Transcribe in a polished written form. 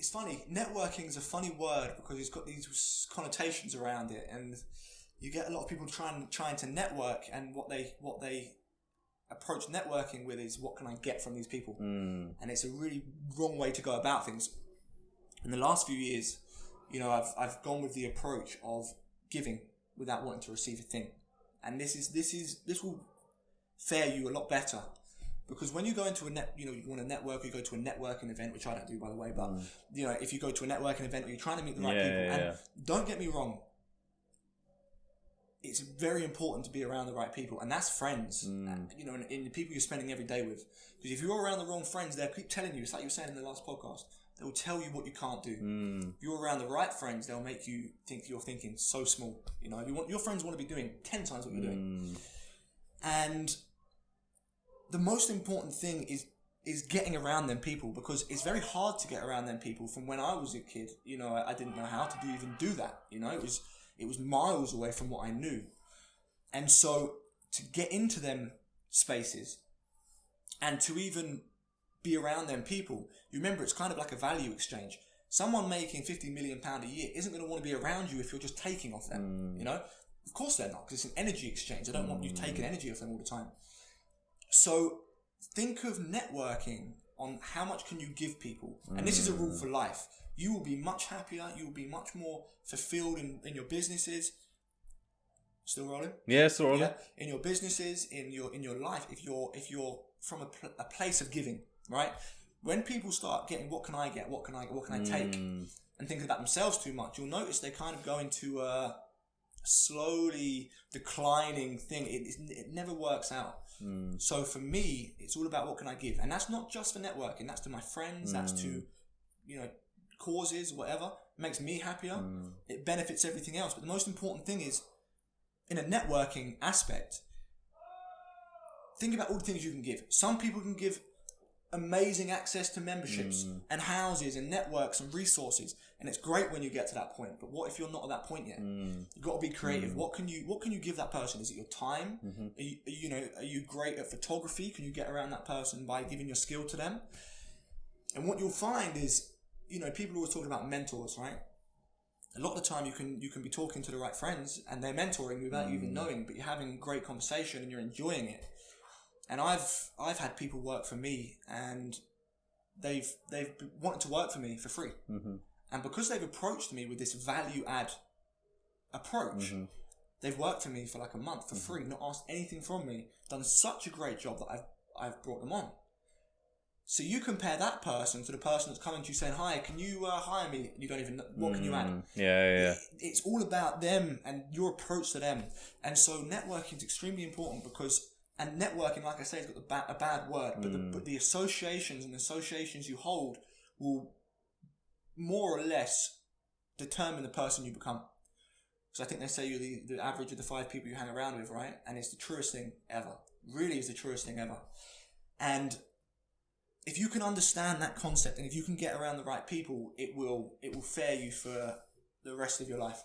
it's funny. Networking is a funny word because it's got these connotations around it, and you get a lot of people trying to network, and what they approach networking with is, what can I get from these people? And it's a really wrong way to go about things. In the last few years, I've gone with the approach of giving without wanting to receive a thing, and this will fare you a lot better, because when you go into you want to network, you go to a networking event, which I don't do, by the way, but if you go to a networking event, or you're trying to meet the right people, and don't get me wrong, it's very important to be around the right people, and that's friends, and the people you're spending every day with. Because if you're around the wrong friends, they'll keep telling you, it's like you were saying in the last podcast, they'll tell you what you can't do. If you're around the right friends, they'll make you think you're thinking so small. Your friends want to be doing 10 times what you're doing. And the most important thing is getting around them people, because it's very hard to get around them people. From when I was a kid, I didn't know how to even do that. It was miles away from what I knew. And so to get into them spaces and to even be around them people, you remember, it's kind of like a value exchange. Someone making £50 million a year isn't going to want to be around you if you're just taking off them. Of course they're not, because it's an energy exchange. They don't want you taking energy off them all the time. So think of networking on how much can you give people. And this is a rule for life. You will be much happier. You will be much more fulfilled in your businesses. Still rolling? Yeah, still rolling. Yeah. In your businesses, in your life, if you're from a place of giving, right? When people start getting, what can I get? What can I take? And thinking about themselves too much, you'll notice they kind of go into a slowly declining thing. It never works out. So for me, it's all about what can I give, and that's not just for networking. That's to my friends. That's to causes, whatever. It makes me happier. It benefits everything else. But the most important thing is, in a networking aspect, think about all the things you can give. Some people can give amazing access to memberships and houses and networks and resources, and it's great when you get to that point. But what if you're not at that point yet? You've got to be creative. What can you give that person? Is it your time? Are you great at photography? Can you get around that person by giving your skill to them? And what you'll find is, people always talk about mentors, right? A lot of the time you can be talking to the right friends and they're mentoring you without you even knowing, but you're having great conversation and you're enjoying it. And I've had people work for me, and they've wanted to work for me for free. And because they've approached me with this value add approach, they've worked for me for like a month for free, not asked anything from me, done such a great job that I've brought them on. So you compare that person to the person that's coming to you saying, "Hi, can you hire me?" You don't even know, what can you add? It's all about them and your approach to them. And so networking is extremely important, because, and networking, like I say, has got a bad word, but the associations and associations you hold will more or less determine the person you become. So I think they say you're the average of the 5 people you hang around with, right? And it's the truest thing ever. Really is the truest thing ever. And if you can understand that concept, and if you can get around the right people, it will fare you for the rest of your life.